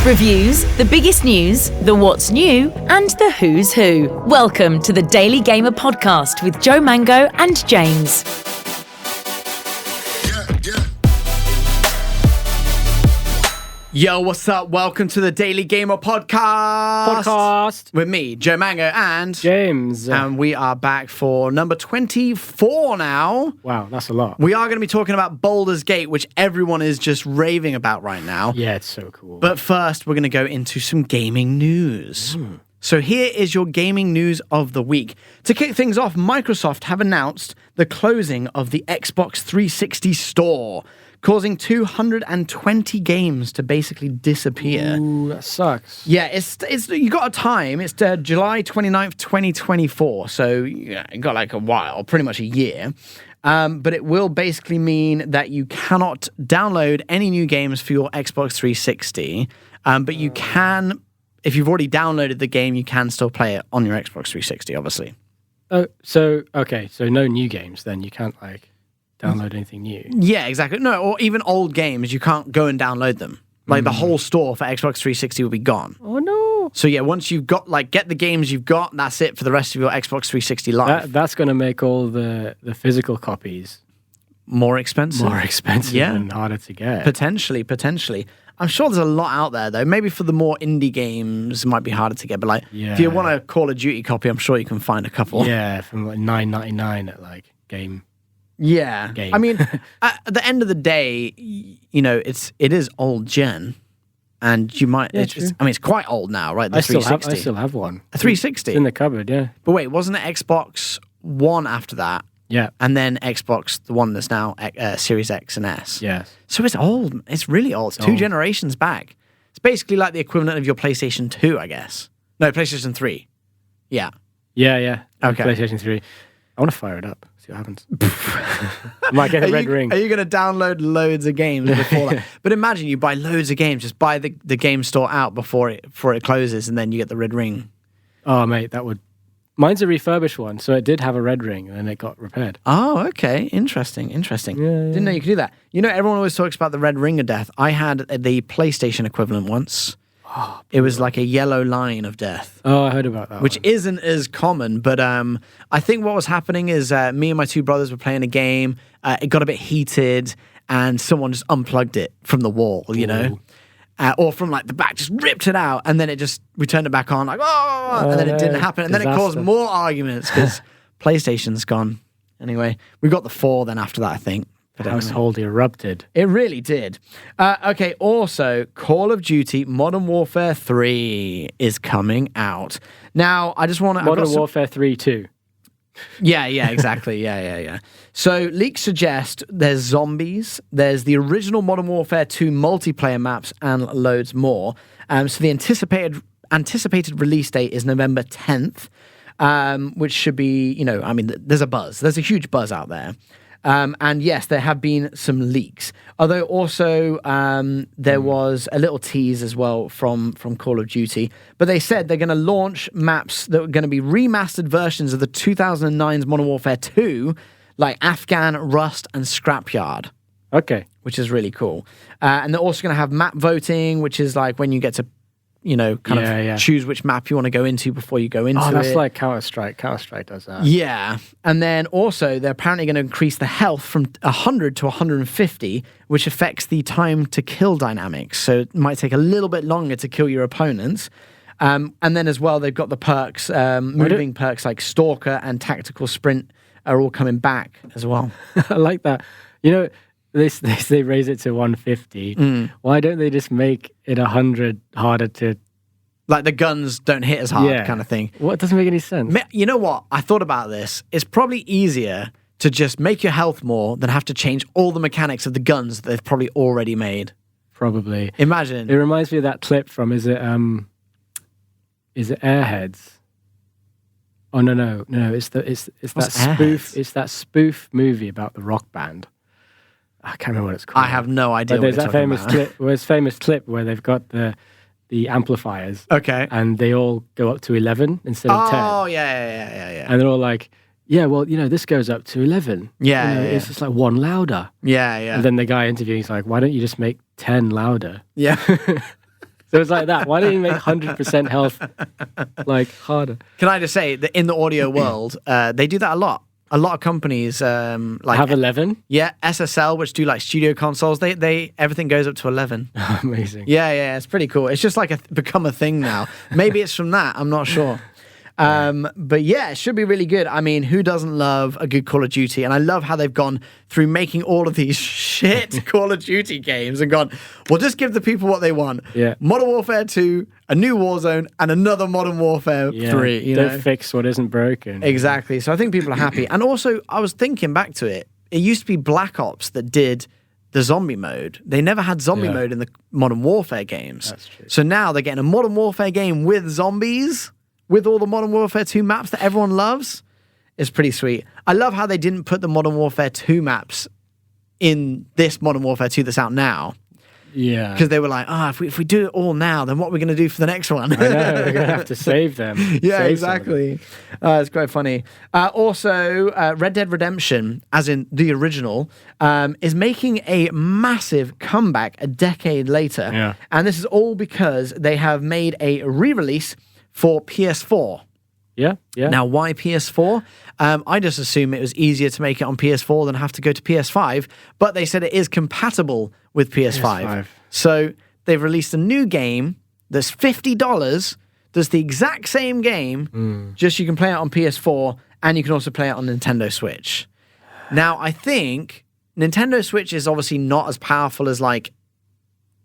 Reviews, the biggest news, the what's new, and the who's who. Welcome to the Daily Gamer podcast with Joe Mango and James. Yo, what's up? Welcome to the Daily Gamer podcast. With me, Joe Mango, and James. And we are back for number 24 now. Wow, that's a lot. We are going to be talking about Baldur's Gate, which everyone is just raving about right now. Yeah, it's so cool. But first, we're going to go into some gaming news. So here is your gaming news of the week. To kick things off, Microsoft have announced the closing of the Xbox 360 store, causing 220 games to basically disappear. Ooh, that sucks. Yeah, it's you got a time. It's July 29th, 2024. So you got like a while, pretty much a year. But it will basically mean that you cannot download any new games for your Xbox 360. But you can, if you've already downloaded the game, you can still play it on your Xbox 360, obviously. Oh, so no new games then. You can't download anything new. Yeah, exactly. No, or even old games, you can't go and download them. Like the whole store for Xbox 360 will be gone. Oh no. So yeah, once you've got get the games you've got, that's it for the rest of your Xbox 360 life. That's going to make all the physical copies more expensive. And harder to get. Potentially. I'm sure there's a lot out there though. Maybe for the more indie games it might be harder to get, but if you want a Call of Duty copy, I'm sure you can find a couple. Yeah, from $9.99 at game. Yeah. Game. I mean, at the end of the day, it is old gen. And you might, it's quite old now, right? The 360. I still have one. A 360? It's in the cupboard, yeah. But wait, wasn't it Xbox One after that? Yeah. And then Xbox, the one that's now Series X and S. Yeah. So it's old. It's really old. It's two generations back. It's basically like the equivalent of your PlayStation 2, I guess. No, PlayStation 3. Yeah. Yeah. Okay. PlayStation 3. I want to fire it up. See what happens. I might get a red ring. Are you going to download loads of games before that? But imagine you buy loads of games, just buy the game store out before it closes, and then you get the red ring. Oh, mate, that would... Mine's a refurbished one, so it did have a red ring, and then it got repaired. Oh, okay. Interesting. Yeah. Didn't know you could do that. Everyone always talks about the red ring of death. I had the PlayStation equivalent once. Oh, it was like a yellow line of death. Oh, I heard about that. Which isn't as common, but I think what was happening is me and my two brothers were playing a game. It got a bit heated, and someone just unplugged it from the wall, or from the back, just ripped it out, and then we turned it back on, and then it didn't happen, and then it caused more arguments because PlayStation's gone. Anyway, we got the 4 then after that, I think. The household erupted. It really did. Okay, also, Call of Duty Modern Warfare 3 is coming out. Now, I just want to... Modern Warfare 3 too. Yeah, exactly. Yeah. So, leaks suggest there's zombies, there's the original Modern Warfare 2 multiplayer maps, and loads more. So, the anticipated release date is November 10th, which should be, there's a buzz. There's a huge buzz out there. And yes, there have been some leaks. Although also there was a little tease as well from Call of Duty. But they said they're going to launch maps that are going to be remastered versions of the 2009's Modern Warfare 2, like Afghan, Rust, and Scrapyard. Okay. Which is really cool. And they're also going to have map voting, which is like when you get to choose which map you want to go into before you go into it. Oh, that's like Counter-Strike. Counter-Strike does that. Yeah. And then also, they're apparently going to increase the health from 100 to 150, which affects the time to kill dynamics. So it might take a little bit longer to kill your opponents. And then as well, they've got the perks, moving perks like Stalker and Tactical Sprint are all coming back as well. I like that. They raise it to 150. Why don't they just make it 100 harder to... Like the guns don't hit as hard kind of thing. Well, it doesn't make any sense. You know what? I thought about this. It's probably easier to just make your health more than have to change all the mechanics of the guns that they've probably already made. Probably. Imagine. It reminds me of that clip from, is it Airheads? Oh, no. It's that spoof. Airheads? It's that spoof movie about the rock band. I can't remember what it's called. I have no idea. But there's that famous clip. Well, it's famous clip where they've got the amplifiers. Okay. And they all go up to 11 instead of 10. Oh yeah. And they're all like, yeah, well, this goes up to 11. Yeah, yeah, It's just like one louder. Yeah, yeah. And then the guy interviewing is like, why don't you just make 10 louder? Yeah. So it's like that. Why don't you make 100% health like harder? Can I just say that in the audio world, they do that a lot. A lot of companies like Have 11? Yeah, SSL, which do like studio consoles, they everything goes up to 11. Amazing. Yeah, it's pretty cool. It's just like become a thing now. Maybe it's from that. I'm not sure. But yeah, it should be really good. I mean, who doesn't love a good Call of Duty? And I love how they've gone through making all of these shit Call of Duty games and gone, we'll just give the people what they want. Yeah. Modern Warfare 2, a new Warzone, and another Modern Warfare 3. You Don't know? fix what isn't broken. Exactly. So I think people are happy. And also, I was thinking back to it. It used to be Black Ops that did the zombie mode. They never had zombie mode in the Modern Warfare games. That's true. So now they're getting a Modern Warfare game with zombies, with all the Modern Warfare 2 maps that everyone loves. It's pretty sweet. I love how they didn't put the Modern Warfare 2 maps in this Modern Warfare 2 that's out now. Yeah. Because they were like, if we do it all now, then what are we going to do for the next one? I know, we're going to have to save them. Yeah, Save exactly. It's quite funny. Also, Red Dead Redemption, as in the original, is making a massive comeback a decade later. Yeah. And this is all because they have made a re-release for PS4. Yeah. Now, why PS4? I just assume it was easier to make it on PS4 than have to go to PS5, but they said it is compatible with PS5. So they've released a new game that's $50, that's the exact same game, just you can play it on PS4, and you can also play it on Nintendo Switch. Now, I think Nintendo Switch is obviously not as powerful as like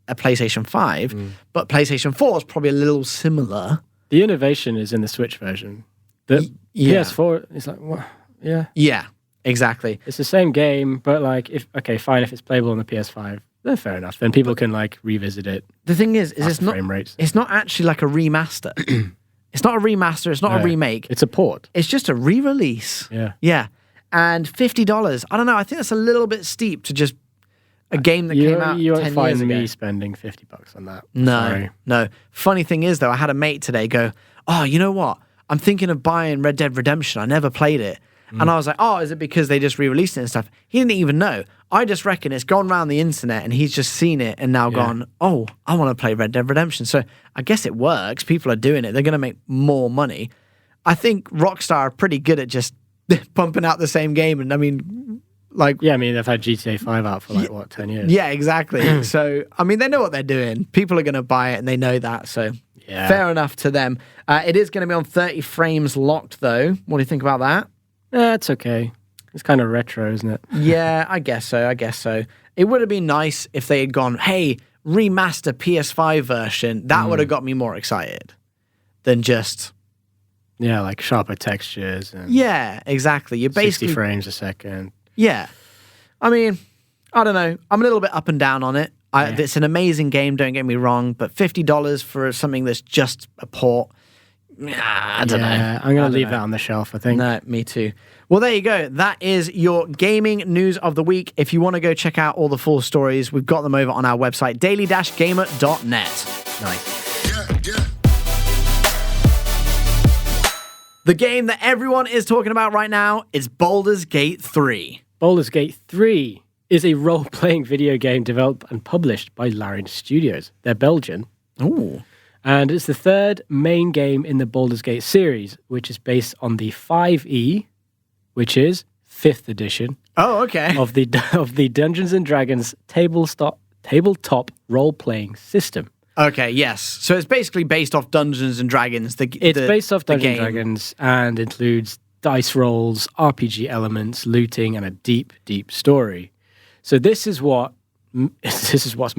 a PlayStation 5, but PlayStation 4 is probably a little similar. The innovation is in the Switch version. The PS4 is like, what? Yeah. Yeah, exactly. It's the same game, but like, if it's playable on the PS5, then fair enough. Then people can like revisit it. The thing is it's not frame rates. It's not actually like a remaster. It's not a remaster. It's not a remake. It's a port. It's just a re-release. Yeah. Yeah. And $50. I don't know. I think that's a little bit steep to just a game that came out 10 You won't years find me ago. spending $50 on that. No, Sorry. no. Funny thing is, though, I had a mate today go, oh, you know what? I'm thinking of buying Red Dead Redemption. I never played it. And I was like, oh, is it because they just re-released it and stuff? He didn't even know. I just reckon it's gone around the internet and he's just seen it and now gone, oh, I want to play Red Dead Redemption. So I guess it works. People are doing it. They're going to make more money. I think Rockstar are pretty good at just pumping out the same game. And I mean, like... Yeah, I mean, they've had GTA 5 out for like, 10 years? Yeah, exactly. So, I mean, they know what they're doing. People are going to buy it and they know that. So, fair enough to them. It is going to be on 30 frames locked, though. What do you think about that? It's okay. It's kind of retro, isn't it? Yeah, I guess so. It would have been nice if they had gone, hey, remaster PS5 version. That would have got me more excited than just... Yeah, like sharper textures. And yeah, exactly. You're 60 basically... frames a second. Yeah. I mean, I don't know. I'm a little bit up and down on it. It's an amazing game, don't get me wrong, but $50 for something that's just a port... I don't know. I'm going to leave that on the shelf, I think. No, me too. Well, there you go. That is your gaming news of the week. If you want to go check out all the full stories, we've got them over on our website, daily-gamer.net. Nice. The game that everyone is talking about right now is Baldur's Gate 3. Baldur's Gate 3 is a role-playing video game developed and published by Larian Studios. They're Belgian. Ooh. And it's the third main game in the Baldur's Gate series, which is based on the 5e, which is 5th edition. Oh, okay. Of the Dungeons and Dragons tabletop role-playing system. Okay, yes. So it's basically based off Dungeons and Dragons. It's based off Dungeons and game. Dragons and includes dice rolls, RPG elements, looting, and a deep, deep story. So this is what's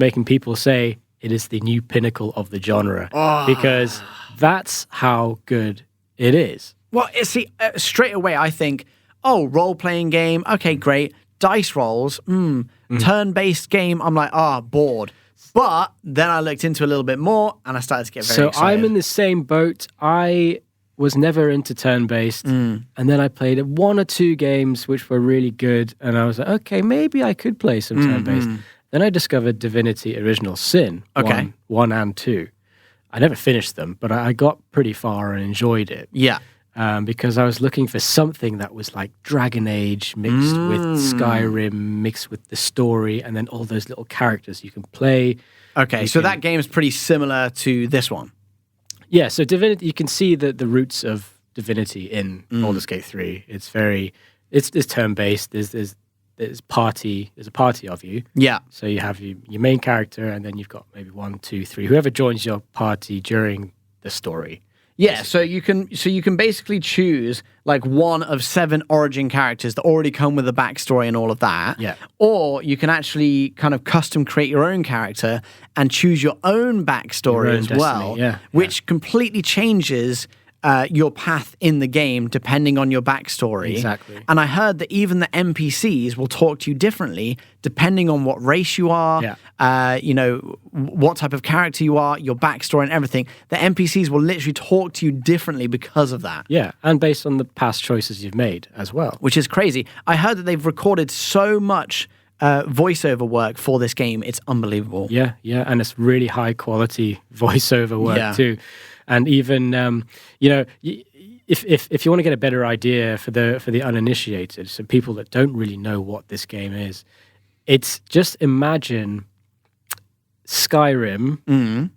making people say it is the new pinnacle of the genre, because that's how good it is. Well, see, straight away I think, role-playing game, okay, great. Dice rolls, turn-based game, I'm like, bored. But then I looked into a little bit more and I started to get very excited. So I'm in the same boat. I was never into turn-based, and then I played one or two games which were really good, and I was like, okay, maybe I could play some turn-based. Then I discovered Divinity Original Sin, 1 and 2. I never finished them, but I got pretty far and enjoyed it. Yeah. because I was looking for something that was like Dragon Age mixed with Skyrim, mixed with the story, and then all those little characters you can play. Okay, so that game's pretty similar to this one. Yeah, so Divinity, you can see the roots of Divinity in Baldur's Gate 3. It's turn-based. There's a party of you. Yeah. So you have your main character, and then you've got maybe 1, 2, 3, whoever joins your party during the story. Yeah, so you can basically choose like one of 7 origin characters that already come with a backstory and all of that. Yeah. Or you can actually kind of custom create your own character and choose your own backstory Your own as destiny, well, which completely changes your path in the game depending on your backstory. Exactly. And I heard that even the NPCs will talk to you differently depending on what race you are, what type of character you are, your backstory and everything. The NPCs will literally talk to you differently because of that. Yeah, and based on the past choices you've made as well. Which is crazy. I heard that they've recorded so much voiceover work for this game. It's unbelievable. Yeah, and it's really high quality voiceover work too. And even if you want to get a better idea for the uninitiated, so people that don't really know what this game is, it's just imagine Skyrim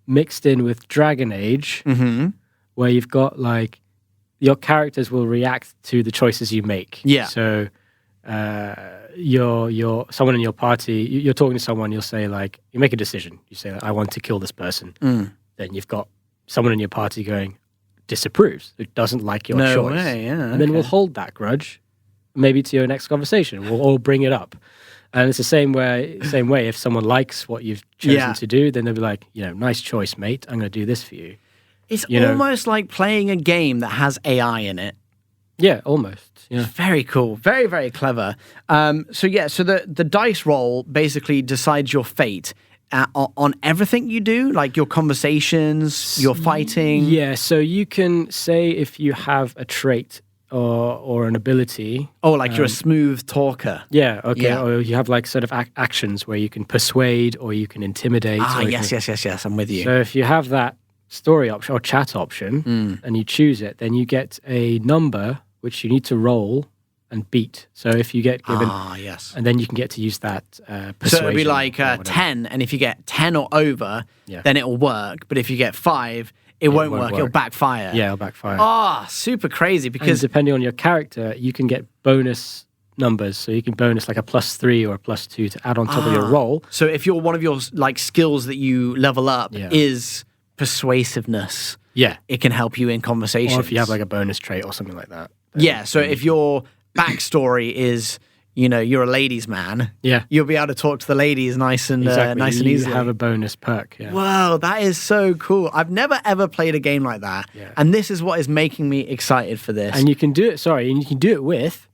mixed in with Dragon Age, where you've got like your characters will react to the choices you make. Yeah. So you're someone in your party, you're talking to someone, you'll say like, you make a decision. You say, I want to kill this person. Then you've got someone in your party going, disapproves, who doesn't like your choice. Way, yeah, and then we'll hold that grudge maybe to your next conversation. We'll all bring it up. And it's the same way if someone likes what you've chosen to do, then they'll be like, nice choice, mate. I'm going to do this for you. It's almost like playing a game that has AI in it. Yeah, almost. Yeah. Very cool. Very, very clever. So the dice roll basically decides your fate on everything you do, like your conversations, your fighting. Yeah, so you can say if you have a trait or an ability. Oh, like you're a smooth talker. Yeah, okay. Yeah. Or you have like sort of actions where you can persuade or you can intimidate. Yes, I'm with you. So if you have that story option or chat option and you choose it, then you get a number which you need to roll and beat. So if you get given... and then you can get to use that persuasion. So it'll be like 10, and if you get 10 or over, then it'll work. But if you get 5, it won't work. It'll backfire. Yeah, it'll backfire. Oh, super crazy. Because and depending on your character, you can get bonus numbers. So you can bonus like a +3 or a +2 to add on top of your roll. So if you're one of your like skills that you level up is persuasiveness, it can help you in conversations. Or if you have like a bonus trait or something like that. So if your backstory is, you're a ladies' man, you'll be able to talk to the ladies nice and easily. You have a bonus perk. Yeah. Wow, that is so cool. I've never ever played a game like that, and this is what is making me excited for this. And you can do it with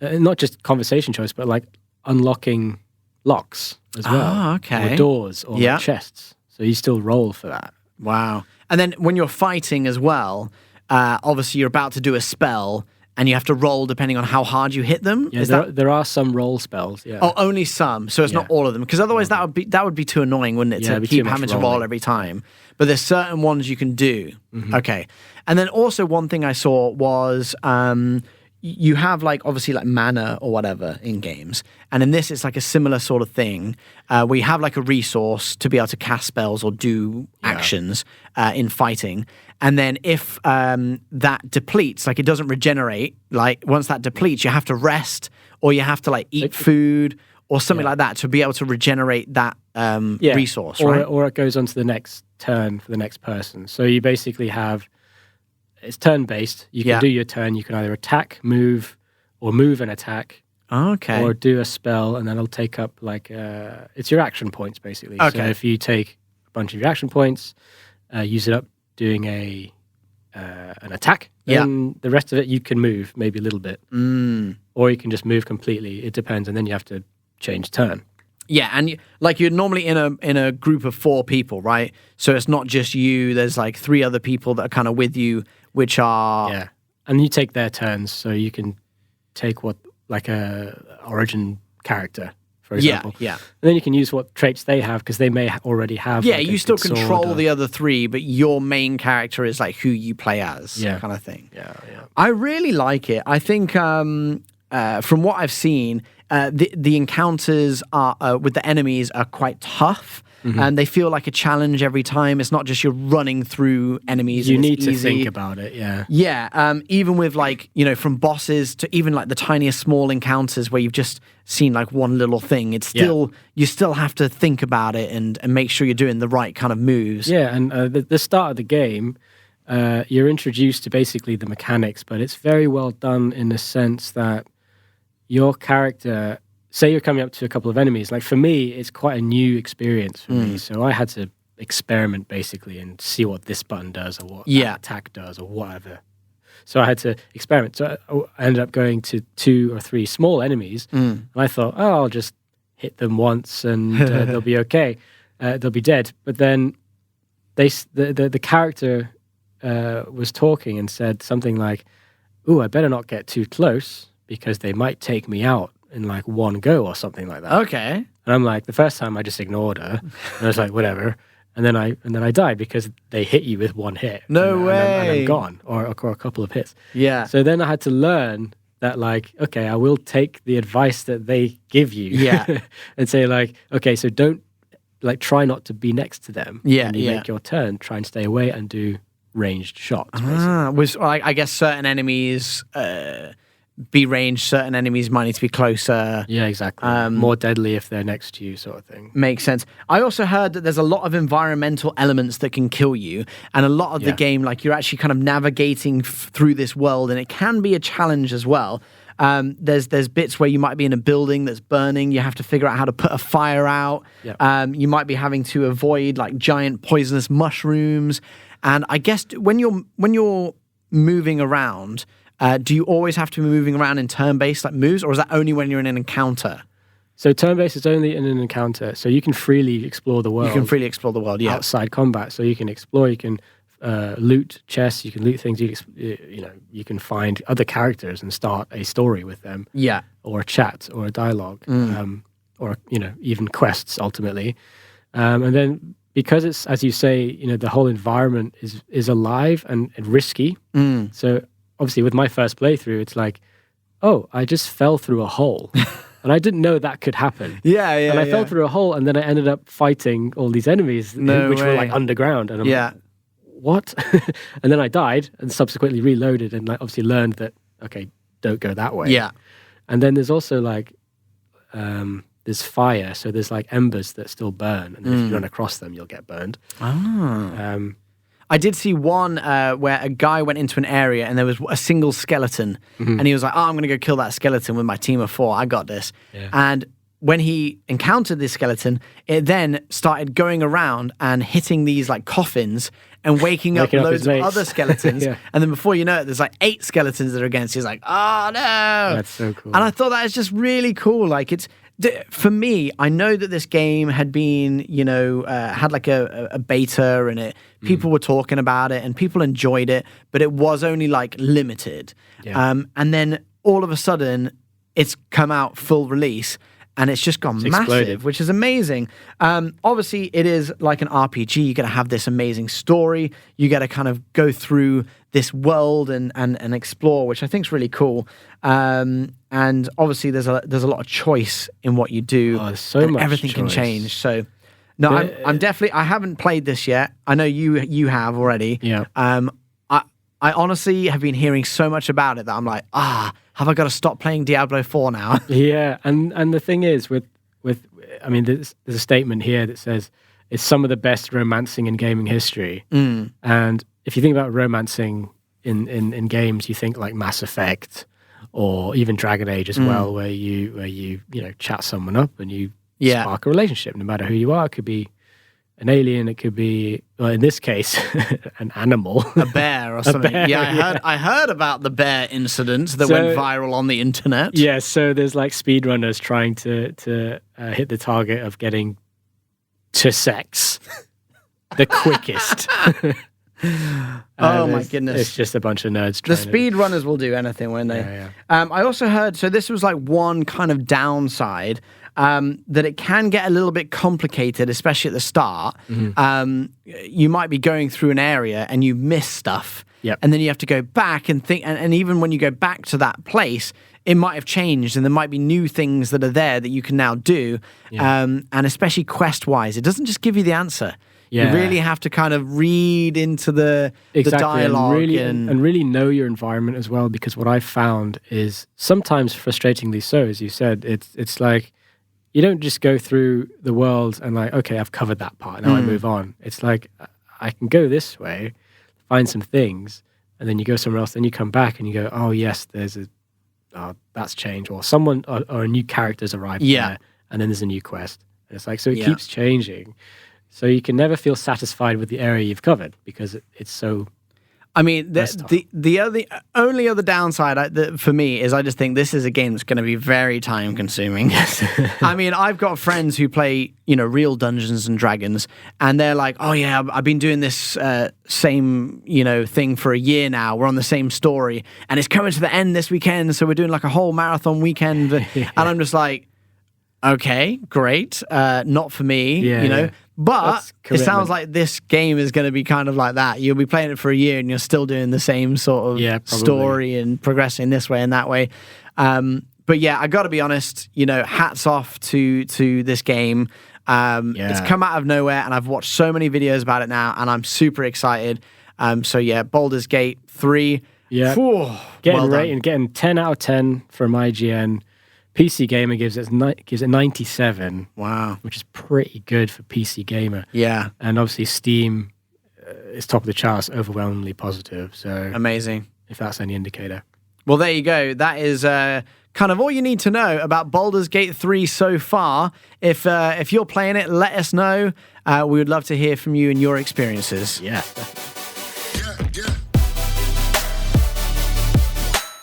not just conversation choice, but like unlocking locks as well. Or doors or like chests. So you still roll for that. Wow. And then when you're fighting as well, obviously you're about to do a spell. And you have to roll depending on how hard you hit them. Yeah, there are some roll spells. Yeah. Oh, only some. So it's not all of them, because otherwise that would be too annoying, wouldn't it? To keep having to roll every time. But there's certain ones you can do. Okay. And then also one thing I saw was you have like obviously like mana or whatever in games, and in this it's like a similar sort of thing where you have like a resource to be able to cast spells or do actions in fighting. And then if that depletes, like it doesn't regenerate, like once that depletes, you have to rest or you have to like eat food or something like that to be able to regenerate that resource, right? Or it goes on to the next turn for the next person. So you basically have, it's turn-based. You can do your turn. You can either attack, move, or move and attack. Okay. Or do a spell, and then it'll take up like, it's your action points basically. Okay. So if you take a bunch of your action points, use it up doing an attack, then the rest of it you can move maybe a little bit. Or you can just move completely. It depends, and then you have to change turn. Yeah, and you're normally in a group of 4 people, right? So it's not just you. There's like 3 other people that are kind of with you, which are and you take their turns. So you can take what like a origin character, for example. Yeah. And then you can use what traits they have because they may already have. Yeah, like, you a still good sword control or- the other three, but your main character is like who you play as, kind of thing. Yeah. I really like it. I think from what I've seen, the encounters are with the enemies are quite tough. And they feel like a challenge every time. It's not just you're running through enemies. You and it's need to easy. think about it. Yeah. Yeah, even with like, from bosses to even like the tiniest small encounters where you've just seen like one little thing, it's still, you still have to think about it and make sure you're doing the right kind of moves. Yeah, and the start of the game, you're introduced to basically the mechanics, but it's very well done in the sense that your character, say you're coming up to a couple of enemies, like for me, it's quite a new experience for me. So I had to experiment basically and see what this button does or what that attack does or whatever. So I had to experiment. So I ended up going to 2 or 3 small enemies, and I thought, I'll just hit them once and they'll be okay. They'll be dead. But then the character was talking and said something like, "Ooh, I better not get too close because they might take me out in like one go," or something like that. Okay. And I'm like, the first time I just ignored her, and I was like, whatever. And then I died because they hit you with one hit. No way. And I'm gone, or a couple of hits. Yeah. So then I had to learn that, like, okay, I will take the advice that they give you. Yeah. And say like, okay, so don't like try not to be next to them. Yeah, When you yeah. make your turn, try and stay away and do ranged shots. Was I guess certain enemies be ranged, certain enemies might need to be closer. Yeah, exactly. More deadly if they're next to you, sort of thing. Makes sense. I also heard that there's a lot of environmental elements that can kill you, and a lot of the game, like you're actually kind of navigating through this world, and it can be a challenge as well. There's bits where you might be in a building that's burning. You have to figure out how to put a fire out. Yep. You might be having to avoid like giant poisonous mushrooms. And I guess when you're moving around, do you always have to be moving around in turn-based like moves, or is that only when you're in an encounter? So turn-based is only in an encounter, so you can freely explore the world. You can freely explore the world, yeah. Outside combat, so you can explore, you can loot chests, you can loot things, you can find other characters and start a story with them. Yeah. Or a chat, or a dialogue, or even quests ultimately. And then because it's, as you say, the whole environment is alive and risky. So obviously with my first playthrough, it's like, oh, I just fell through a hole. And I didn't know that could happen. Yeah. And I fell through a hole, and then I ended up fighting all these enemies, which were like underground. And I'm like, what? And then I died and subsequently reloaded and like obviously learned that, okay, don't go that way. Yeah. And then there's also like, there's fire. So there's like embers that still burn. And if you run across them, you'll get burned. I did see one where a guy went into an area and there was a single skeleton, and he was like, I'm going to go kill that skeleton with my team of 4. I got this. Yeah. And when he encountered this skeleton, it then started going around and hitting these like coffins and waking up loads of other skeletons. And then before you know it, there's like 8 skeletons that are against you. He's like, oh no. That's so cool. And I thought that is just really cool. Like for me, I know that this game had been, had like a beta and people were talking about it and people enjoyed it, but it was only like limited. Yeah. And then all of a sudden it's come out full release and it's just gone massive, exploded. which is amazing. Obviously it is like an RPG. You got to have this amazing story. You got to kind of go through this world and explore, which I think is really cool. And obviously there's a lot of choice in what you do. Oh, there's so much everything can choice. change. So no, I'm definitely, I haven't played this yet. I know you have already. Yeah. I honestly have been hearing so much about it that I'm like, have I got to stop playing Diablo 4 now? Yeah, and the thing is with I mean, there's a statement here that says it's some of the best romancing in gaming history. And if you think about romancing in games, you think like Mass Effect or even Dragon Age as well, where you chat someone up and you spark a relationship, no matter who you are. It could be an alien, it could be, well, in this case, an animal. A bear or something. I heard about the bear incident that went viral on the internet. Yeah, so there's like speedrunners trying to hit the target of getting to sex the quickest. Oh my goodness. It's just a bunch of nerds The trying speedrunners will do anything, won't they? Yeah. I also heard, so this was like one kind of downside. that it can get a little bit complicated, especially at the start. You might be going through an area and you miss stuff. Yep. And then you have to go back and think, and even when you go back to that place, it might have changed and there might be new things that are there that you can now do. And especially quest-wise, it doesn't just give you the answer. You really have to kind of read into the dialogue. And really know your environment as well, because what I've found is sometimes frustratingly so, as you said, it's like you don't just go through the world and like, okay, I've covered that part, now I move on. It's like, I can go this way, find some things, and then you go somewhere else, then you come back and you go, oh yes, that's changed, or someone or a new character's arrived there, and then there's a new quest. And it's like, so it keeps changing. So you can never feel satisfied with the area you've covered because it's so. I mean, the only other downside for me is I just think this is a game that's going to be very time consuming. Yes. I mean, I've got friends who play, real Dungeons and Dragons, and they're like, "Oh yeah, I've been doing this same, thing for a year now. We're on the same story, and it's coming to the end this weekend, so we're doing like a whole marathon weekend." And I'm just like, "Okay, great, not for me, But it sounds like this game is going to be kind of like that. You'll be playing it for a year and you're still doing the same sort of story and progressing this way and that way. But yeah, I got to be honest, hats off to this game. It's come out of nowhere and I've watched so many videos about it now and I'm super excited. So yeah, Baldur's Gate 3. Yeah. Getting 10 out of 10 from IGN. PC Gamer gives it 97. Wow. Which is pretty good for PC Gamer. Yeah. And obviously Steam is top of the charts, overwhelmingly positive. So amazing. If that's any indicator. Well, there you go. That is kind of all you need to know about Baldur's Gate 3 so far. If you're playing it, let us know. We would love to hear from you and your experiences. Yeah.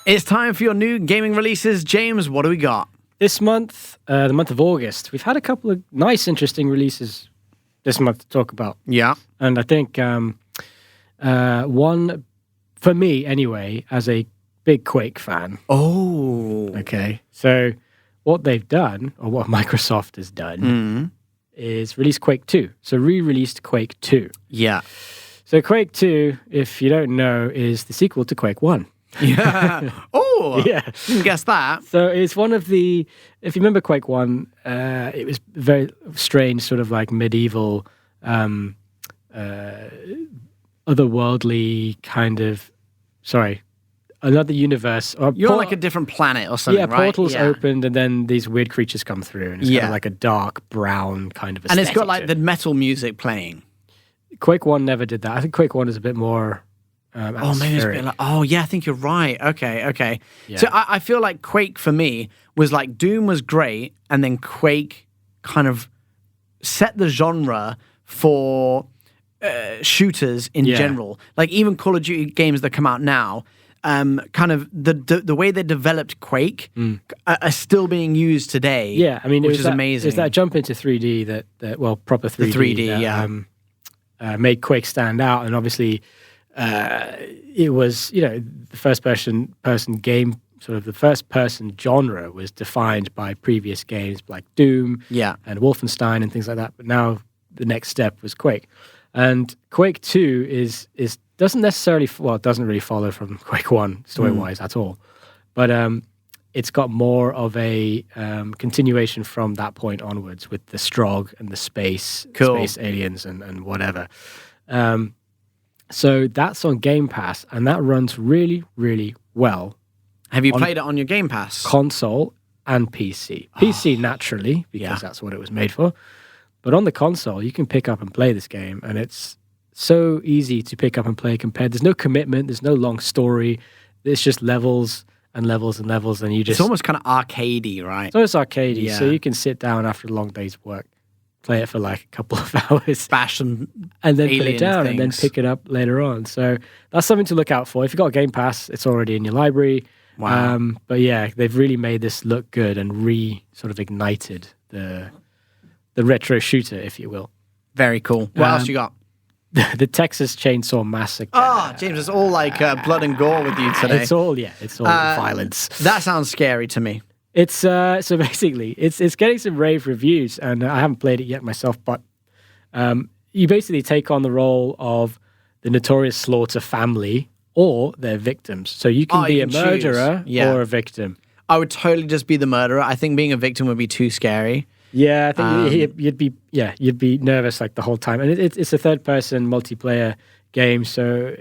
It's time for your new gaming releases. James, what do we got? This month, the month of August, we've had a couple of nice, interesting releases this month to talk about. Yeah. And I think one, for me anyway, as a big Quake fan. Oh. Okay. So what they've done, or what Microsoft has done, is release Quake 2. So re-released Quake 2. Yeah. So Quake 2, if you don't know, is the sequel to Quake 1. Yeah. Oh, yeah. Didn't guess that. So it's one of the, if you remember Quake 1, it was very strange, sort of like medieval, otherworldly kind of, another universe. You're on like a different planet or something, yeah, right? portals opened and then these weird creatures come through and it's kind of like a dark brown kind of aesthetic. And it's got like the metal music playing. Quake 1 never did that. I think Quake 1 is a bit more maybe it's a bit like, I think you're right. Okay. Yeah. So I feel like Quake for me was like Doom was great, and then Quake kind of set the genre for shooters in general. Like even Call of Duty games that come out now, kind of the way they developed Quake are still being used today. Yeah, I mean, which is amazing. It's that jump into 3D that proper 3D. The 3D, made Quake stand out, and obviously. It was, the first person game, sort of the first person genre was defined by previous games like Doom and Wolfenstein and things like that. But now the next step was Quake. And Quake 2 doesn't really follow from Quake 1 story-wise at all. But it's got more of a continuation from that point onwards with the Strogg and the space aliens and whatever. So that's on Game Pass, and that runs really, really well. Have you played it on your Game Pass? Console and PC. PC, naturally, because that's what it was made for. But on the console, you can pick up and play this game, and it's so easy to pick up and play compared. There's no commitment, there's no long story. It's just levels and levels and levels, and you just... It's almost kind of arcadey, right? It's almost arcadey, so you can sit down after a long day's work, play it for like a couple of hours, bash some and then put it down things. And then pick it up later on. So that's something to look out for. If you've got Game Pass, it's already in your library. Wow. But yeah, they've really made this look good and sort of ignited the retro shooter, if you will. Very cool. What else you got? The Texas Chainsaw Massacre. Oh, James, it's all like blood and gore with you today. It's all violence. That sounds scary to me. It's so basically it's getting some rave reviews, and I haven't played it yet myself. But you basically take on the role of the notorious Slaughter family or their victims. So you can be a murderer or a victim. I would totally just be the murderer. I think being a victim would be too scary. Yeah, I think you'd be nervous like the whole time. And it's a third-person multiplayer game, so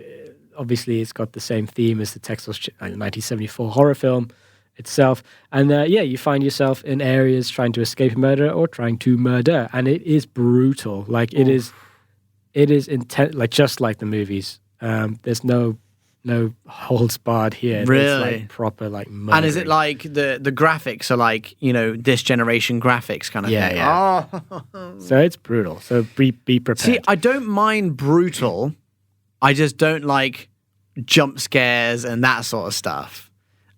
obviously it's got the same theme as the Texas 1974 horror film itself. And you find yourself in areas trying to escape a murder or trying to murder, and it is brutal. Like it is intense, like just like the movies. There's no holds barred here. Really? It's like proper like murdering. And is it like the graphics are like, this generation graphics kind of thing? Yeah. Oh. So it's brutal. So be prepared. See, I don't mind brutal. I just don't like jump scares and that sort of stuff.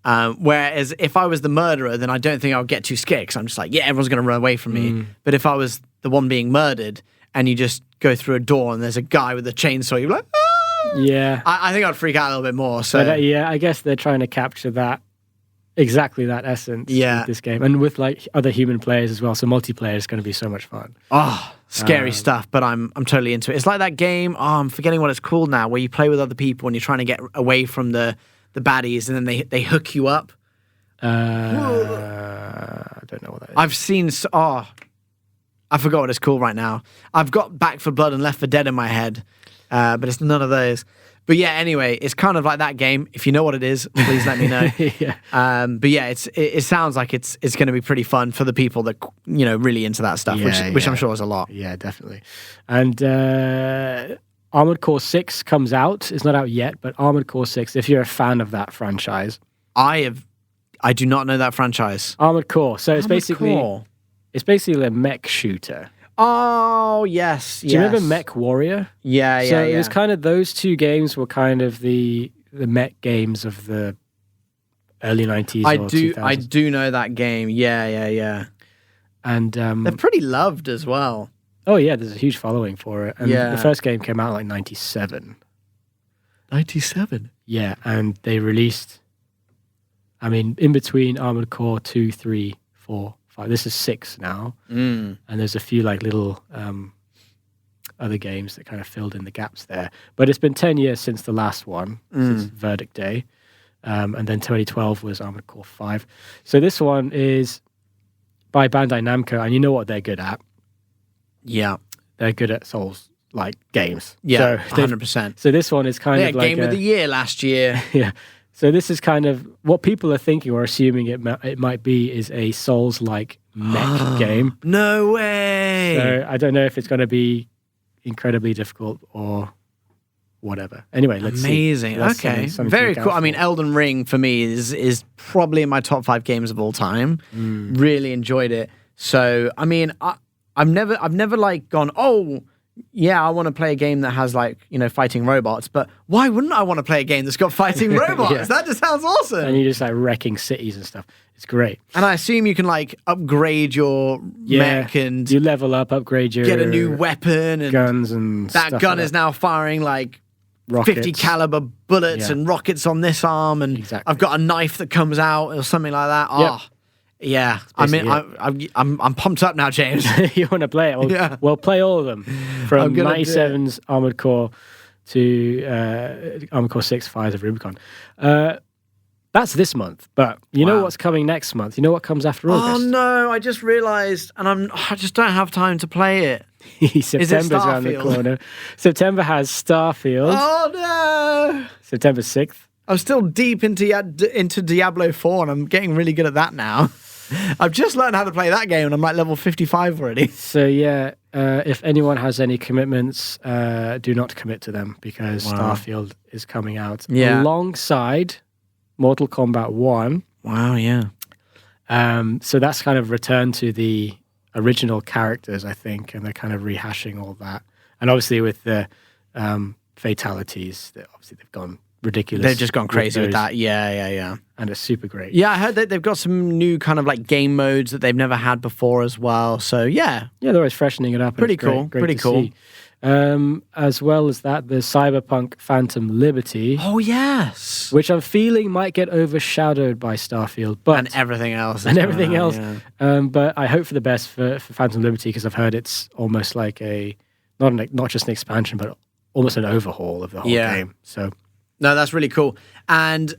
Whereas if I was the murderer, then I don't think I would get too scared because I'm just like, everyone's going to run away from me. But if I was the one being murdered and you just go through a door and there's a guy with a chainsaw, you're like, ah! Yeah. I think I'd freak out a little bit more. So but, I guess they're trying to capture exactly that essence with this game. And with like other human players as well. So multiplayer is going to be so much fun. Oh, scary stuff, but I'm totally into it. It's like that game, I'm forgetting what it's called now, where you play with other people and you're trying to get away from the baddies and then they hook you up. I don't know what that is. I've seen... I forgot what it's called right now. I've got Back for Blood and Left for Dead in my head, but it's none of those. But yeah, anyway, it's kind of like that game. If you know what it is, please let me know. But yeah, it sounds like it's going to be pretty fun for the people that really into that stuff, which I'm sure is a lot. Yeah, definitely. And Armored Core 6 comes out. It's not out yet, but Armored Core 6. If you're a fan of that franchise, I do not know that franchise. Armored Core. So it's basically a mech shooter. Oh, yes. Do you remember Mech Warrior? Yeah. So it was kind of, those two games were kind of the mech games of the early 90s or 2000s. I do know that game. Yeah. And they're pretty loved as well. Oh, yeah, there's a huge following for it. And the first game came out like 97. 97? Yeah, and they released, in between Armored Core 2, 3, 4, 5. This is 6 now. And there's a few like little other games that kind of filled in the gaps there. But it's been 10 years since the last one, since Verdict Day. And then 2012 was Armored Core 5. So this one is by Bandai Namco, and you know what they're good at. Yeah. They're good at Souls-like games. Yeah, so 100%. So this one is kind of like Game of the Year last year. Yeah. So this is kind of what people are thinking or assuming it might be is a Souls-like mech game. No way! So I don't know if it's going to be incredibly difficult or whatever. Anyway, let's see. Amazing. Okay. Very cool. Elden Ring for me is probably in my top 5 games of all time. Really enjoyed it. So, I've never like gone, oh, yeah, I want to play a game that has like, fighting robots, but why wouldn't I want to play a game that's got fighting robots? Yeah. That just sounds awesome. And you're just like wrecking cities and stuff. It's great. And I assume you can like upgrade your mech and you level up, upgrade your get a new weapon and guns and that stuff gun like is now firing like rockets. 50 caliber bullets and rockets on this arm, and I've got a knife that comes out or something like that. Oh. Yeah, I'm pumped up now, James. You want to play it? Well, play all of them from 97's Armored Core to Armored Core 6, Fires of Rubicon. That's this month, but you know what's coming next month? You know what comes after August? Oh no, I just realised, and I just don't have time to play it. September's around the corner. September has Starfield. Oh no! September 6th. I'm still deep into Diablo 4, and I'm getting really good at that now. I've just learned how to play that game, and I'm like level 55 already. So yeah, if anyone has any commitments, do not commit to them, because Starfield is coming out alongside Mortal Kombat 1. Wow, yeah. So that's kind of returned to the original characters, I think, and they're kind of rehashing all that. And obviously with the fatalities, obviously they've gone ridiculous. They've just gone crazy with that. Yeah. And it's super great. Yeah, I heard that they've got some new kind of like game modes that they've never had before as well. So yeah. Yeah, they're always freshening it up. Pretty cool. Pretty cool. As well as that, there's Cyberpunk Phantom Liberty, Oh yes, which I'm feeling might get overshadowed by Starfield, but and everything else. and everything else. Yeah. But I hope for the best for Phantom Liberty because I've heard it's almost like not just an expansion, but almost an overhaul of the whole game. So No, that's really cool. And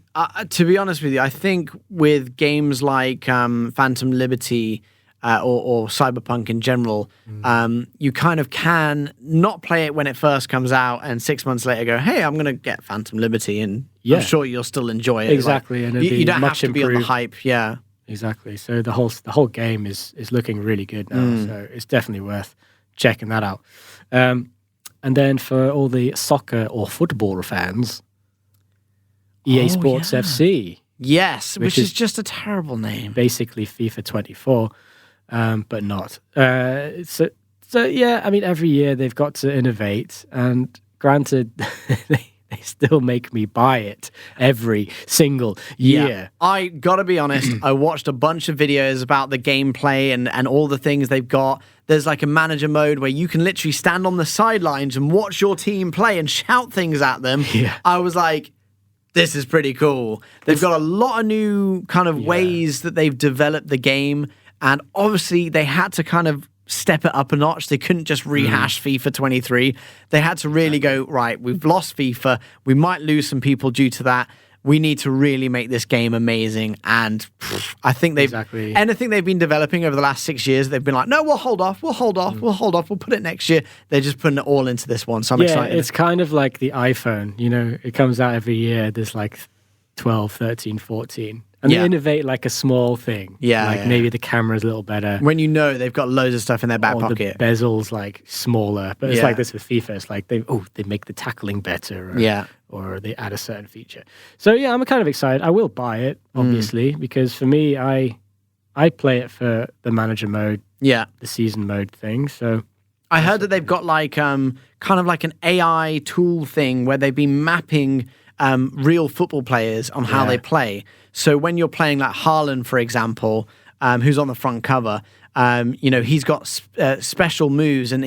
to be honest with you, I think with games like Phantom Liberty or Cyberpunk in general, you kind of can not play it when it first comes out and 6 months later go, hey, I'm going to get Phantom Liberty, and I'm sure you'll still enjoy it. Exactly. Like, and you don't much have to be on the improved. hype. Yeah. Exactly. So the whole game is looking really good now. So it's definitely worth checking that out. And then for all the soccer or football fans, EA Sports FC. Yes, which is just a terrible name. Basically FIFA 24, but not. So yeah, I mean, every year they've got to innovate, and granted, they still make me buy it every single year. Yeah. I gotta be honest, I watched a bunch of videos about the gameplay and all the things they've got. There's like a manager mode where you can literally stand on the sidelines and watch your team play and shout things at them. Yeah. I was like, this is pretty cool. They've got a lot of new kind of ways that they've developed the game, and obviously they had to kind of step it up a notch. They couldn't just rehash FIFA 23. They had to really go, right, we've lost FIFA. We might lose some people due to that. We need to really make this game amazing. And I think anything they've been developing over the last 6 years, they've been like, no, we'll hold off, we'll put it next year. They're just putting it all into this one. So I'm excited. It's kind of like the iPhone, it comes out every year. There's like 12, 13, 14. And they innovate like a small thing. Maybe the camera's a little better. When they've got loads of stuff in their back pocket. The bezel's like smaller. But it's like this with FIFA. It's like they make the tackling better. Or they add a certain feature. So yeah, I'm kind of excited. I will buy it, obviously, because for me, I play it for the manager mode, the season mode thing. So I heard that they've got like kind of like an AI tool thing where they've been mapping real football players on how they play. So when you're playing like Haaland, for example, who's on the front cover, he's got special moves, and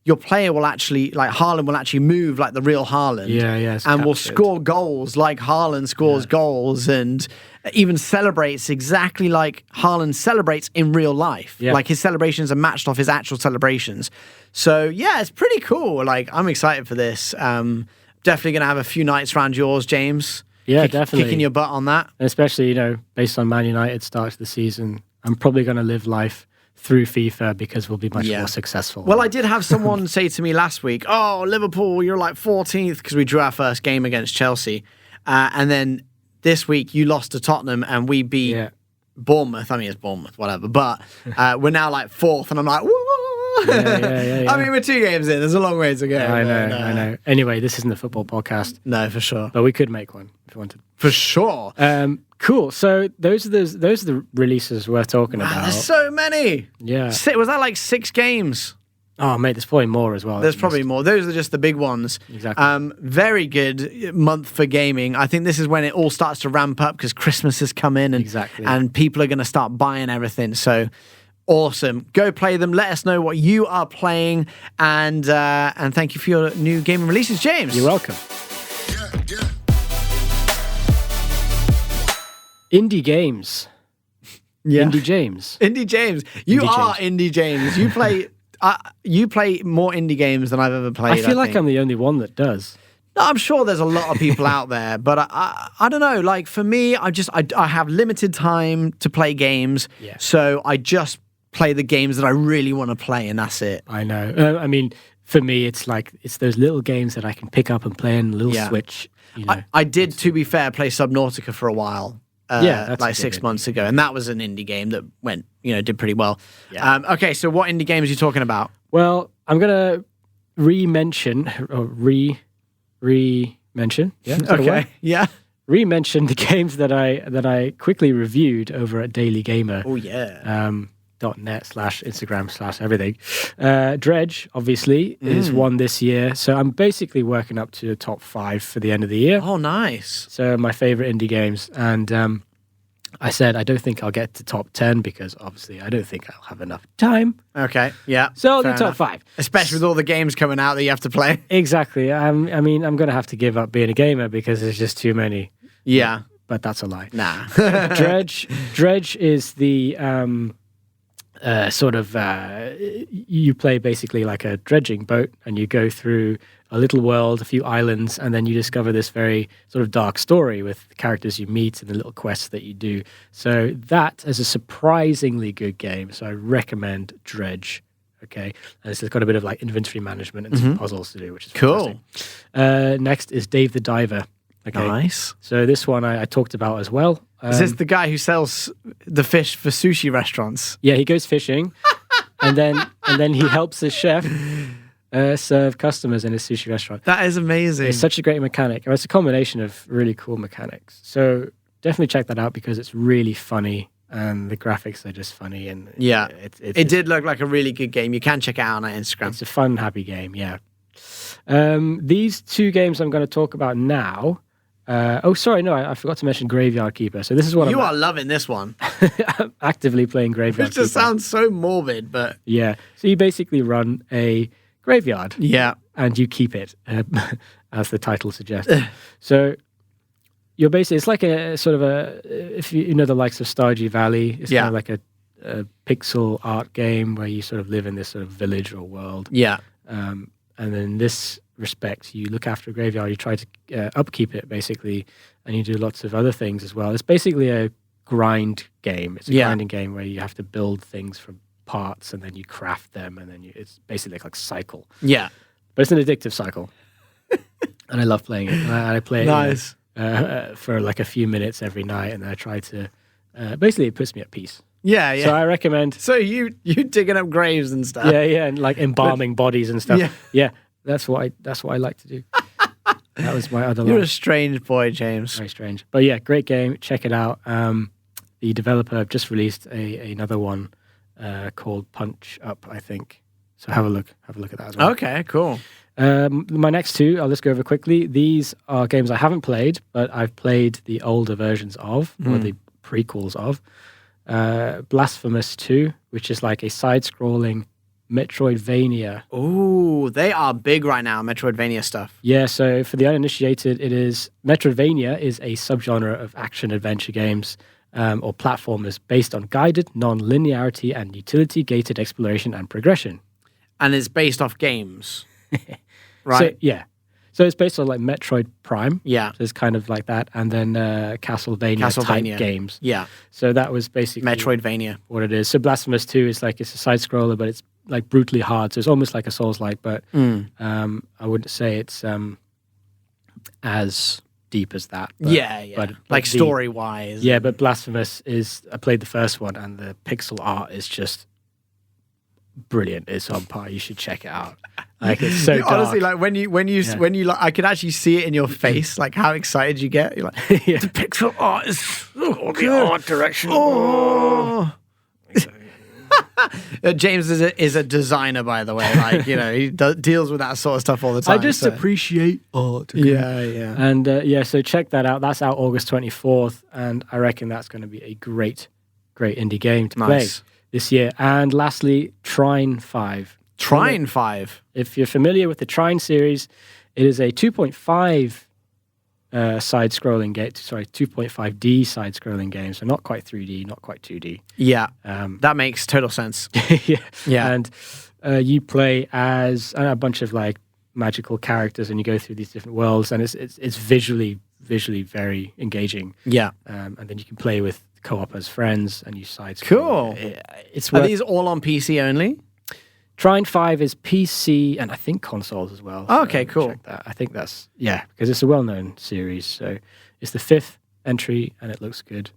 your player will actually, like Haaland will actually move like the real Haaland. And will score goals like Haaland scores goals, and even celebrates exactly like Haaland celebrates in real life. Like his celebrations are matched off his actual celebrations. So yeah, it's pretty cool. Like, I'm excited for this. Definitely going to have a few nights around yours, James. Yeah, definitely. Kicking your butt on that. Especially, based on Man United start to the season, I'm probably going to live life through FIFA because we'll be much more successful. Well, I did have someone say to me last week, oh, Liverpool, you're like 14th, because we drew our first game against Chelsea. And then this week you lost to Tottenham and we beat Bournemouth. I mean, it's Bournemouth, whatever. But we're now like 4th, and I'm like, woo! Yeah. I mean, we're 2 games in. There's a long way to go. I know. Anyway, this isn't a football podcast. No, for sure. But we could make one if you wanted. For sure. Cool. So those are the releases we're talking about. There's so many. Yeah. Was that like 6 games? Oh, mate, there's probably more as well. There's probably more. Those are just the big ones. Exactly. Very good month for gaming. I think this is when it all starts to ramp up because Christmas has come in, and people are going to start buying everything. So awesome. Go play them. Let us know what you are playing, and thank you for your new gaming releases, James. You're welcome. Indie games. Indie James. Indie James. You are Indie James. You play. You play more indie games than I've ever played. I feel like I'm the only one that does. No, I'm sure there's a lot of people out there, but I don't know. Like for me, I have limited time to play games, so I just play the games that I really want to play, and that's it. I know. I mean, for me, it's those little games that I can pick up and play in a little Switch. I did, to be fair, play Subnautica for a while. That's like 6 months ago, and that was an indie game that did pretty well. Okay, so what indie games are you talking about? Well, I'm gonna re-mention. Yeah. Okay. Yeah. Re-mention the games that I quickly reviewed over at Daily Gamer. Oh yeah. .net/Instagram/everything. Dredge, obviously, is one this year. So I'm basically working up to the top 5 for the end of the year. Oh, nice. So my favorite indie games. And I said I don't think I'll get to top 10 because obviously I don't think I'll have enough time. Okay, yeah. So I'll do fair top enough. 5. Especially with all the games coming out that you have to play. Exactly. I mean, I'm going to have to give up being a gamer because there's just too many. Yeah. But that's a lie. Nah. Dredge is the you play basically like a dredging boat and you go through a little world, a few islands, and then you discover this very sort of dark story with the characters you meet and the little quests that you do. So that is a surprisingly good game. So I recommend Dredge. Okay, and it's got a bit of like inventory management and some puzzles to do, which is cool. Next is Dave the Diver. Okay, Nice. So this one I talked about as well. Is this the guy who sells the fish for sushi restaurants? Yeah, he goes fishing, and then he helps his chef serve customers in his sushi restaurant. That is amazing. It's such a great mechanic. It's a combination of really cool mechanics. So definitely check that out because it's really funny and the graphics are just funny. And yeah, it did look like a really good game. You can check it out on our Instagram. It's a fun, happy game. Yeah. These two games I'm going to talk about now. I forgot to mention Graveyard Keeper. So this is what you are loving this one. I'm actively playing Graveyard Keeper. It just sounds so morbid, but yeah. So you basically run a graveyard. Yeah, and you keep it, as the title suggests. So you're basically it's like a sort of if you know the likes of Stardew Valley. It's kind of like a pixel art game where you sort of live in this sort of village or world. Yeah, and in this respect, you look after a graveyard, you try to upkeep it basically, and you do lots of other things as well. It's basically a grind game. It's a grinding game where you have to build things from parts and then you craft them, and then it's basically like a cycle. Yeah, but it's an addictive cycle, and I love playing it. And I play it for like a few minutes every night, and I try to. Basically, it puts me at peace. Yeah. So I recommend. So you digging up graves and stuff. Yeah, and like embalming bodies and stuff. Yeah, that's what I like to do. That was my other. You're life. a strange boy, James. Very strange, but yeah, great game. Check it out. The developer just released another one called Punch Up, I think. So have a look at that as well. Okay, cool. My next two, I'll just go over quickly. These are games I haven't played, but I've played the older versions of, or the prequels of. Blasphemous 2, which is like a side-scrolling Metroidvania. Ooh, they are big right now, Metroidvania stuff. Yeah, so for the uninitiated, Metroidvania is a subgenre of action-adventure games or platformers based on guided, non-linearity, and utility-gated exploration and progression. And it's based off games, right? So it's based on like Metroid Prime. Yeah. So it's kind of like that. And then Castlevania type games. Yeah. So that was basically Metroidvania. What it is. So Blasphemous 2 is like, it's a side scroller, but it's like brutally hard. So it's almost like a Souls-like, but I wouldn't say it's as deep as that. But, But like story-wise. Yeah, but Blasphemous I played the first one, and the pixel art is just brilliant. It's on par. You should check it out. Like, it's so dark. Honestly, like when you like, I could actually see it in your face, like how excited you get. You're like, the pixel art is the art direction. Oh. James is a designer, by the way. Like, you know, he deals with that sort of stuff all the time. I just appreciate art. Okay? Yeah. And so check that out. That's out August 24th, and I reckon that's going to be a great indie game to play this year. And lastly, Trine 5. Trine 5. If you're familiar with the Trine series, it is a 2.5 side-scrolling game. Sorry, 2.5D side-scrolling game. So not quite 3D, not quite 2D. Yeah, that makes total sense. Yeah. And you play as a bunch of like magical characters, and you go through these different worlds, and it's visually very engaging. Yeah. And then you can play with co-op as friends, and you side-scroll. Cool. Are these all on PC only? Trine 5 is PC and I think consoles as well. So okay, cool. Check that. I think that's, because it's a well-known series. So it's the 5th entry and it looks good.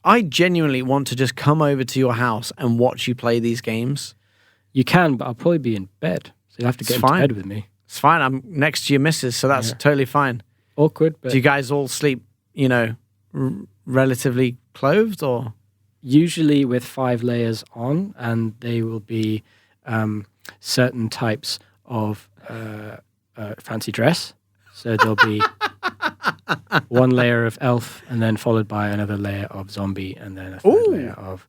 I genuinely want to just come over to your house and watch you play these games. You can, but I'll probably be in bed. So you'll have to get into bed with me. It's fine. I'm next to your missus, so that's totally fine. Awkward, but... Do you guys all sleep, relatively clothed, or...? Usually with 5 layers on, and they will be... certain types of fancy dress. So there'll be one layer of elf, and then followed by another layer of zombie, and then a third layer of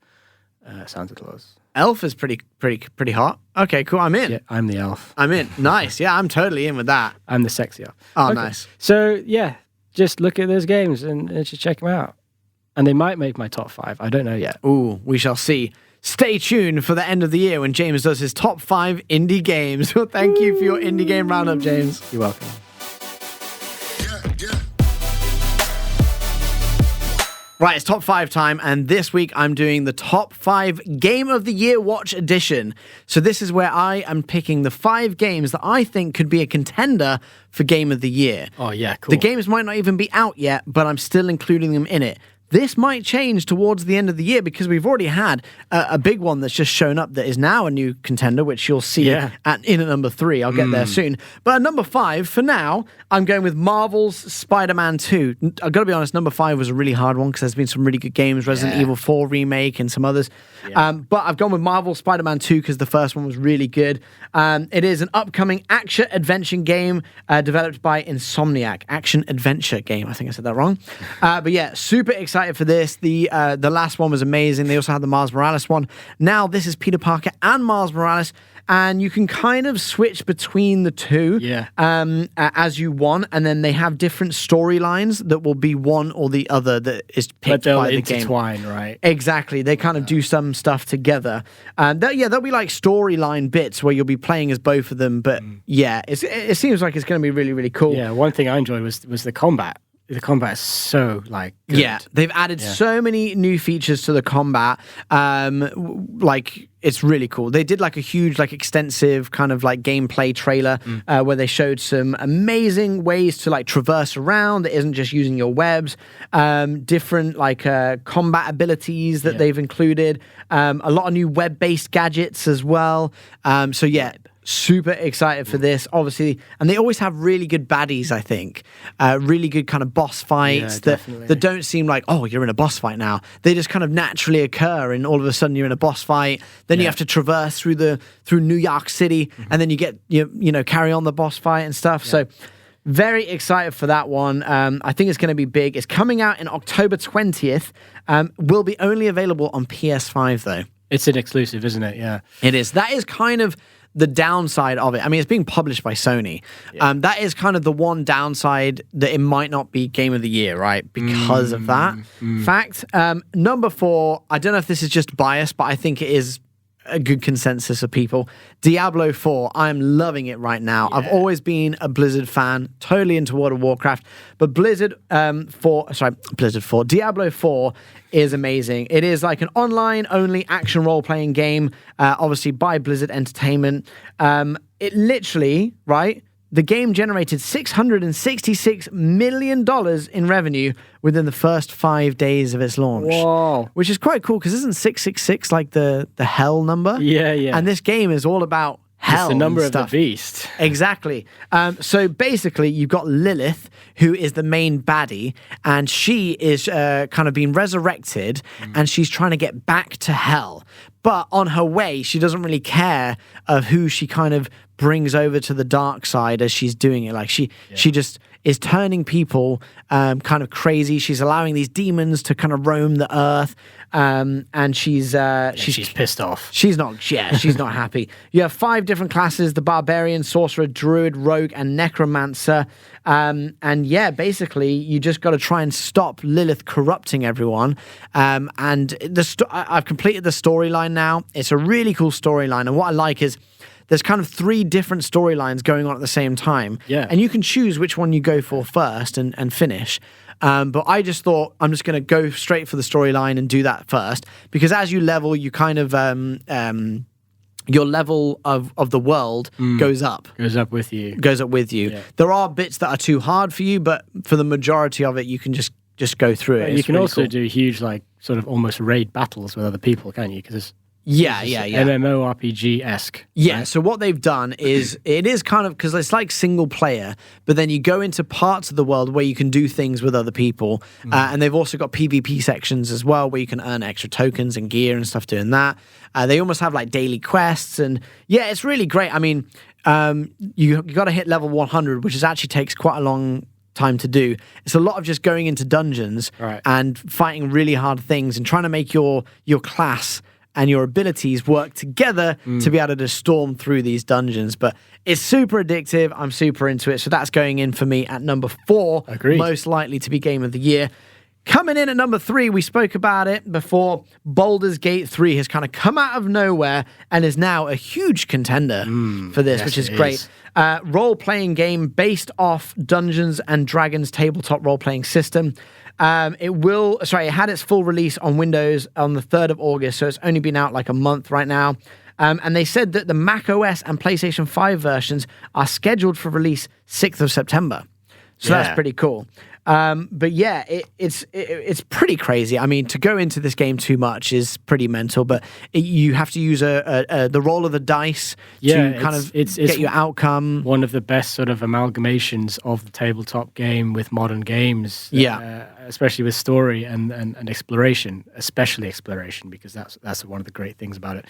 Santa Claus. Elf is pretty hot. Okay, cool. I'm in. Yeah, I'm the elf. I'm in. Nice. Yeah, I'm totally in with that. I'm the sexy elf. Oh, nice. So yeah, just look at those games and just check them out. And they might make my top 5. I don't know yet. Ooh, we shall see. Stay tuned for the end of the year when James does his top 5 indie games. Well, thank you for your indie game roundup, James. You're welcome. Right, it's top 5 time, and this week I'm doing the top 5 Game of the Year Watch Edition. So this is where I am picking the 5 games that I think could be a contender for Game of the Year. Oh, yeah, cool. The games might not even be out yet, but I'm still including them in it. This might change towards the end of the year because we've already had a big one that's just shown up that is now a new contender, which you'll see in at number 3. I'll get there soon. But at number 5, for now, I'm going with Marvel's Spider-Man 2. I've got to be honest, number 5 was a really hard one because there's been some really good games, Resident Evil 4 remake and some others. But I've gone with Marvel's Spider-Man 2 because the first one was really good. It is an upcoming action-adventure game developed by Insomniac. Action-adventure game. I think I said that wrong. But yeah, super excited for this. The last one was amazing. They also had the Miles Morales one. Now this is Peter Parker and Miles Morales, and you can kind of switch between the two as you want, and then they have different storylines that will be one or the other that is picked by the game. Intertwine, right? Exactly. They kind of do some stuff together. There'll be like storyline bits where you'll be playing as both of them, but it seems like it's going to be really, really cool. Yeah, one thing I enjoyed was the combat. The combat is so good. Yeah, they've added so many new features to the combat. It's really cool. They did like a huge, extensive kind of like gameplay trailer where they showed some amazing ways to like traverse around that isn't just using your webs. Different combat abilities that they've included. A lot of new web-based gadgets as well. Super excited for this, obviously. And they always have really good baddies, I think. Really good kind of boss fights that don't seem like, oh, you're in a boss fight now. They just kind of naturally occur, and all of a sudden you're in a boss fight. Then you have to traverse through New York City, and then you get, carry on the boss fight and stuff. Yeah. So very excited for that one. I think it's going to be big. It's coming out in October 20th. Will be only available on PS5, though. It's an exclusive, isn't it? Yeah. It is. That is kind of the downside of it. I mean, it's being published by Sony. That is kind of the one downside, that it might not be Game of the Year, right? Because of that fact. Number 4, I don't know if this is just bias, but I think it is a good consensus of people. Diablo 4, I'm loving it right now. I've always been a Blizzard fan, totally into World of Warcraft, but Diablo 4 is amazing. It is like an online-only action role-playing game, obviously by Blizzard Entertainment. It literally, right, the game generated $666 million in revenue within the first 5 days of its launch. Whoa. Which is quite cool, because isn't 666 like the hell number? Yeah, yeah. And this game is all about hell. It's the number and of stuff. the beast. Exactly. So basically, you've got Lilith, who is the main baddie, and she is kind of being resurrected, and she's trying to get back to hell. But on her way, she doesn't really care of who she kind of brings over to the dark side as she's doing it. Like she just is turning people kind of crazy. She's allowing these demons to kind of roam the earth, and she's pissed off. She's not happy. You have 5 different classes: the barbarian, sorcerer, druid, rogue, and necromancer. And basically you just got to try and stop Lilith corrupting everyone. And I've completed the storyline now. It's a really cool storyline, and what I like is there's kind of 3 different storylines going on at the same time. Yeah. And you can choose which one you go for first and finish. But I just thought I'm just going to go straight for the storyline and do that first, because as you level, you kind of your level of the world goes up. Goes up with you. Yeah. There are bits that are too hard for you, but for the majority of it, you can just go through it. You can really also do huge, sort of almost raid battles with other people, can't you? Because it's MMORPG-esque. Yeah, right? so what they've done is, it is kind of, because it's like single player, but then you go into parts of the world where you can do things with other people, and they've also got PvP sections as well, where you can earn extra tokens and gear and stuff doing that. They almost have like daily quests, and yeah, it's really great. I mean, you got to hit level 100, which actually takes quite a long time to do. It's a lot of just going into dungeons and fighting really hard things and trying to make your class and your abilities work together to be able to just storm through these dungeons. But it's super addictive. I'm super into it. So that's going in for me at number 4. Agreed. Most likely to be Game of the Year. Coming in at number 3, we spoke about it before. Baldur's Gate 3 has kind of come out of nowhere and is now a huge contender for this, which is great. Role-playing game based off Dungeons and Dragons tabletop role-playing system. It had its full release on Windows on the 3rd of August, so it's only been out like a month right now. And they said that the Mac OS and PlayStation 5 versions are scheduled for release 6th of September. So that's pretty cool. But yeah, it's pretty crazy. I mean, to go into this game too much is pretty mental, but you have to use the roll of the dice to kind of get your outcome. One of the best sort of amalgamations of the tabletop game with modern games. Especially with story and exploration, especially exploration, because that's one of the great things about it,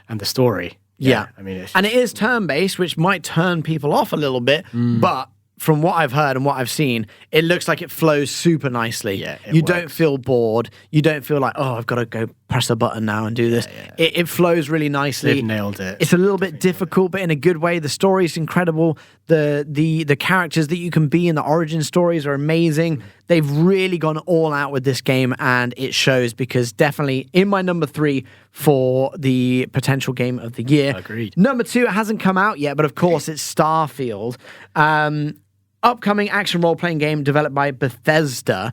and the story. Yeah. I mean, and it is turn-based, which might turn people off a little bit, but from what I've heard and what I've seen, it looks like it flows super nicely. Yeah, you don't feel bored. You don't feel like, oh, I've got to go press a button now and do this. It flows really nicely. They've nailed it. It's a little bit difficult, but in a good way. The story's incredible. The characters that you can be in the origin stories are amazing. They've really gone all out with this game, and it shows, because definitely in my number 3 for the potential Game of the Year. Agreed. Number 2, it hasn't come out yet, but of course it's Starfield. Upcoming action role-playing game developed by Bethesda.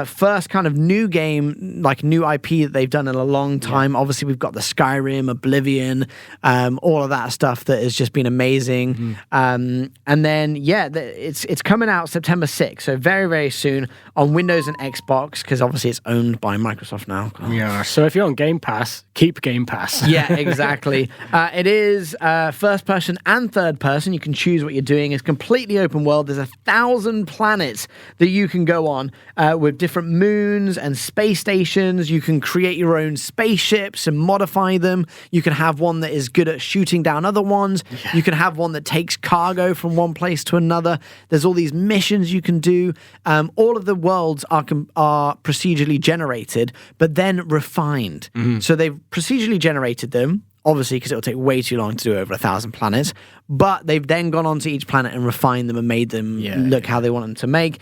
First kind of new game, like new IP that they've done in a long time. Obviously, we've got the Skyrim, Oblivion, all of that stuff that has just been amazing. And then, it's coming out September 6th, so very, very soon on Windows and Xbox, because obviously it's owned by Microsoft now. Yeah, so if you're on Game Pass, keep Game Pass. Yeah, exactly. It is first person and third person. You can choose what you're doing. It's completely open world. There's 1,000 planets that you can go on with different moons and space stations. You can create your own spaceships and modify them. You can have one that is good at shooting down other ones. You can have one that takes cargo from one place to another. There's all these missions you can do. All of the worlds are procedurally generated, but then refined. So they've procedurally generated them, obviously, because it'll take way too long to do over 1,000 planets. But they've then gone onto each planet and refined them and made them look how they want them to make.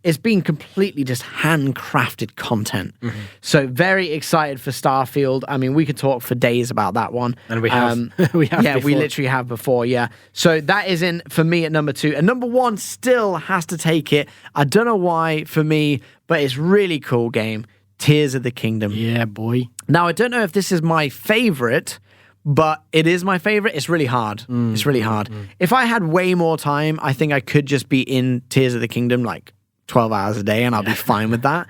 It's been completely just handcrafted content. So very excited for Starfield. I mean, we could talk for days about that one. And we have. We literally have before, So that is in for me at number 2. And number 1 still has to take it. I don't know why for me, but it's really cool game. Tears of the Kingdom. Yeah, boy. Now, I don't know if this is my favorite, but it is my favorite. It's really hard. It's really hard. If I had way more time, I think I could just be in Tears of the Kingdom like 12 hours a day, and I'll be fine with that.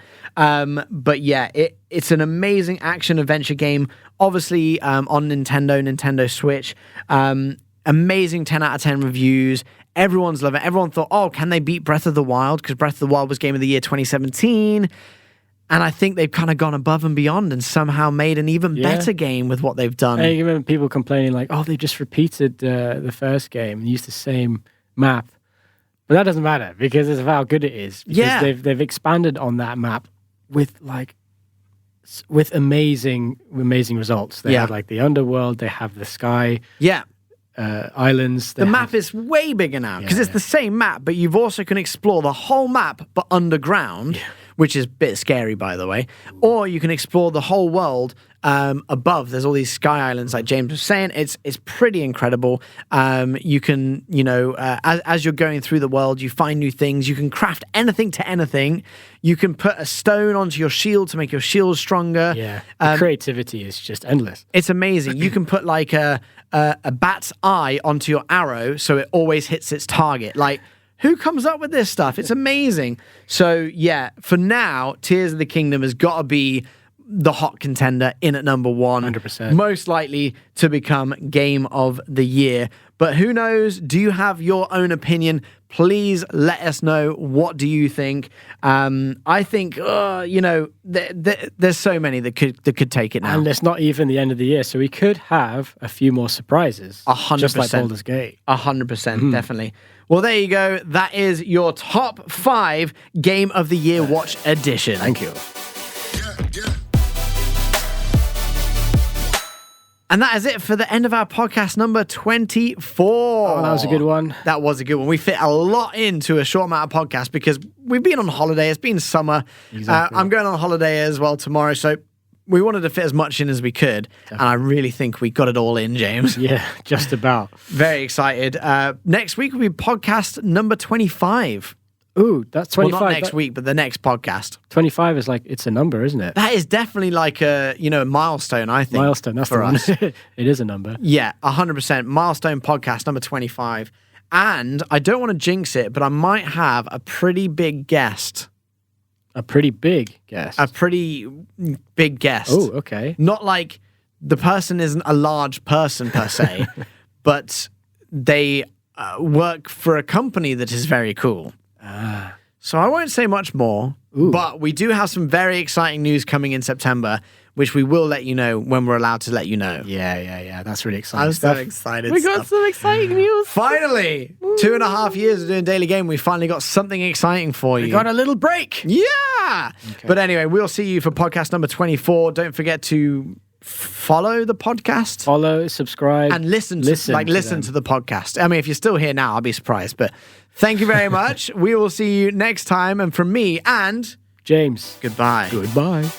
But yeah, it's an amazing action adventure game. Obviously, on Nintendo Switch. Amazing 10 out of 10 reviews. Everyone's loving it. Everyone thought, oh, can they beat Breath of the Wild? Because Breath of the Wild was Game of the Year 2017. And I think they've kind of gone above and beyond and somehow made an even better game with what they've done. I remember people complaining like, oh, they just repeated the first game and used the same map. But that doesn't matter because it's how good it is. Because they've expanded on that map with amazing results. They have like the underworld, they have the sky. Yeah. Islands. The map is way bigger now because it's the same map, but you've also can explore the whole map but underground, which is a bit scary, by the way. Or you can explore the whole world above. There's all these sky islands, like James was saying. It's pretty incredible. You can, as you're going through the world, you find new things. You can craft anything to anything. You can put a stone onto your shield to make your shield stronger. Yeah, the creativity is just endless. It's amazing. You can put like a bat's eye onto your arrow so it always hits its target. Like, who comes up with this stuff? It's amazing. So, yeah, for now, Tears of the Kingdom has got to be the hot contender in at number 1. 100%. Most likely to become Game of the Year. But who knows? Do you have your own opinion? Please let us know. What do you think? I think, there's so many that could take it now. And it's not even the end of the year, so we could have a few more surprises. 100%. Just like Baldur's Gate. 100%, definitely. Well, there you go. That is your top 5 Game of the Year Watch edition. Thank you. And that is it for the end of our podcast number 24. Oh, that was a good one. That was a good one. We fit a lot into a short amount of podcast because we've been on holiday. It's been summer. Exactly. I'm going on holiday as well tomorrow, so we wanted to fit as much in as we could. Definitely. And I really think we got it all in, James. Yeah, just about. Very excited. Next week will be podcast number 25. Ooh, that's 25. Well, not next week, but the next podcast. 25 is like, it's a number, isn't it? That is definitely like a milestone, I think. Milestone, that's for the one. us. It is a number. Yeah, 100%. Milestone podcast number 25. And I don't want to jinx it, but I might have a pretty big guest. A pretty big guest. A pretty big guest. Oh, okay. Not like the person isn't a large person per se, but they work for a company that is very cool. So I won't say much more, but we do have some very exciting news coming in September, which we will let you know when we're allowed to let you know. Yeah. That's really exciting. I'm so excited. We got some exciting news. Finally, 2.5 years of doing Daily Game, we finally got something exciting for you. We got a little break. Yeah. Okay. But anyway, we'll see you for podcast number 24. Don't forget to follow the podcast. Follow, subscribe. And listen to the podcast. I mean, if you're still here now, I'll be surprised. But thank you very much. We will see you next time. And from me and James. goodbye. Goodbye.